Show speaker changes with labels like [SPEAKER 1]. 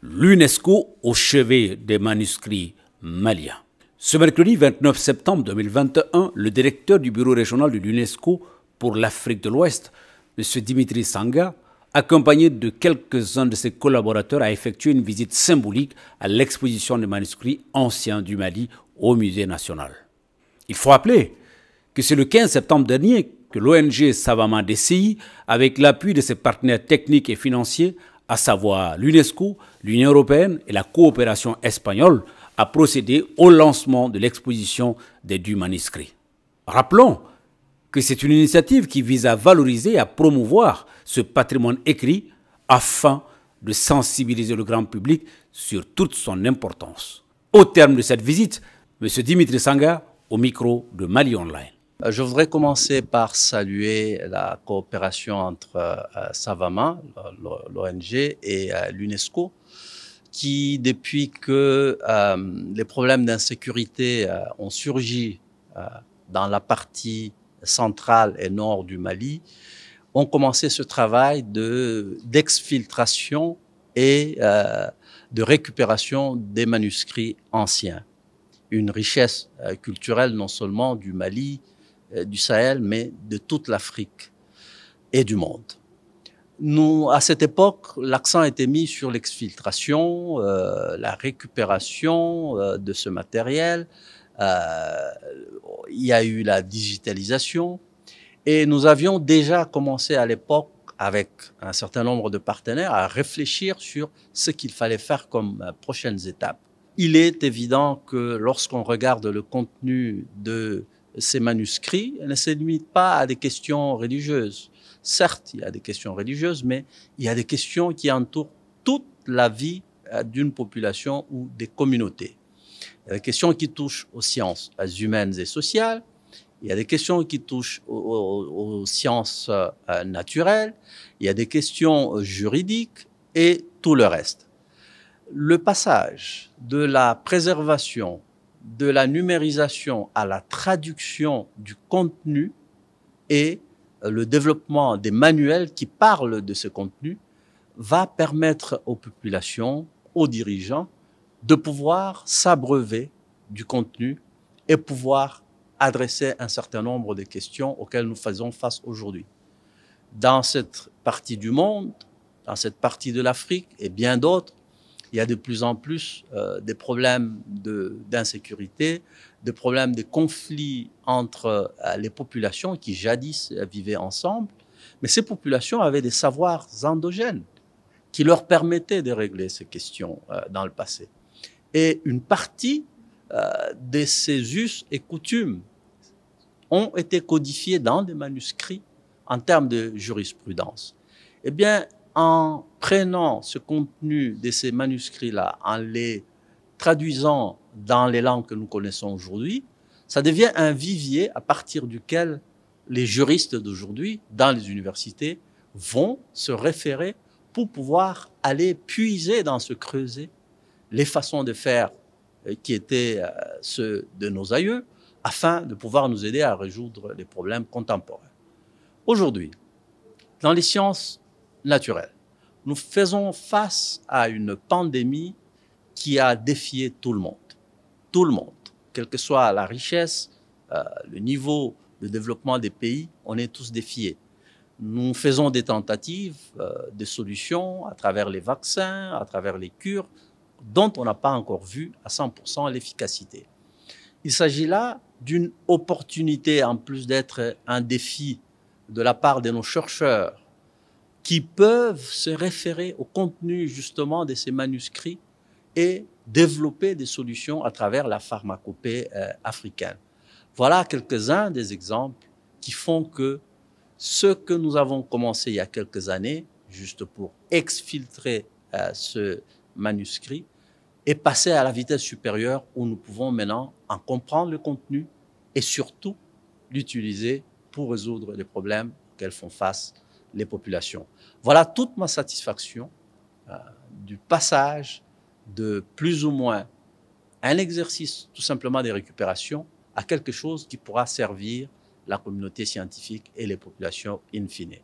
[SPEAKER 1] l'UNESCO au chevet des manuscrits maliens. Ce mercredi 29 septembre 2021, le directeur du bureau régional de l'UNESCO pour l'Afrique de l'Ouest, M. Dimitri Sanga, accompagné de quelques-uns de ses collaborateurs, a effectué une visite symbolique à l'exposition des manuscrits anciens du Mali au Musée national. Il faut rappeler que c'est le 15 septembre dernier que l'ONG Savama DCI, avec l'appui de ses partenaires techniques et financiers, à savoir l'UNESCO, l'Union européenne et la coopération espagnole, a procédé au lancement de l'exposition des 10 manuscrits. Rappelons que c'est une initiative qui vise à valoriser et à promouvoir ce patrimoine écrit afin de sensibiliser le grand public sur toute son importance. Au terme de cette visite, M. Dimitri Sanga, au micro de Mali Online.
[SPEAKER 2] Je voudrais commencer par saluer la coopération entre Savama, l'ONG, et l'UNESCO, qui, depuis que les problèmes d'insécurité ont surgi dans la partie centrale et nord du Mali, ont commencé ce travail d'exfiltration et de récupération des manuscrits anciens. Une richesse culturelle non seulement du Mali, du Sahel, mais de toute l'Afrique et du monde. Nous, à cette époque, l'accent était mis sur l'exfiltration, la récupération de ce matériel. Il y a eu la digitalisation et nous avions déjà commencé à l'époque, avec un certain nombre de partenaires, à réfléchir sur ce qu'il fallait faire comme prochaines étapes. Il est évident que lorsqu'on regarde le contenu de ces manuscrits, ne se limite pas à des questions religieuses. Certes, il y a des questions religieuses, mais il y a des questions qui entourent toute la vie d'une population ou des communautés. Il y a des questions qui touchent aux sciences humaines et sociales, il y a des questions qui touchent aux sciences naturelles, il y a des questions juridiques et tout le reste. Le passage de la préservation, de la numérisation à la traduction du contenu et le développement des manuels qui parlent de ce contenu va permettre aux populations, aux dirigeants, de pouvoir s'abreuver du contenu et pouvoir adresser un certain nombre de questions auxquelles nous faisons face aujourd'hui. Dans cette partie du monde, dans cette partie de l'Afrique et bien d'autres, il y a de plus en plus des problèmes d'insécurité, des problèmes de conflits entre les populations qui jadis vivaient ensemble. Mais ces populations avaient des savoirs endogènes qui leur permettaient de régler ces questions dans le passé. Et une partie de ces us et coutumes ont été codifiés dans des manuscrits en termes de jurisprudence. Eh bien, en prenant ce contenu de ces manuscrits-là, en les traduisant dans les langues que nous connaissons aujourd'hui, ça devient un vivier à partir duquel les juristes d'aujourd'hui, dans les universités, vont se référer pour pouvoir aller puiser dans ce creuset les façons de faire qui étaient ceux de nos aïeux, afin de pouvoir nous aider à résoudre les problèmes contemporains. Aujourd'hui, dans les sciences naturelles, nous faisons face à une pandémie qui a défié tout le monde. Tout le monde, quelle que soit la richesse, le niveau de développement des pays, on est tous défiés. Nous faisons des tentatives de solutions à travers les vaccins, à travers les cures, dont on n'a pas encore vu à 100% l'efficacité. Il s'agit là d'une opportunité, en plus d'être un défi de la part de nos chercheurs, qui peuvent se référer au contenu justement de ces manuscrits et développer des solutions à travers la pharmacopée africaine. Voilà quelques-uns des exemples qui font que ce que nous avons commencé il y a quelques années, juste pour exfiltrer ce manuscrit, est passé à la vitesse supérieure où nous pouvons maintenant en comprendre le contenu et surtout l'utiliser pour résoudre les problèmes auxquels font face les populations. Voilà toute ma satisfaction du passage de plus ou moins un exercice tout simplement de récupération à quelque chose qui pourra servir la communauté scientifique et les populations in fine.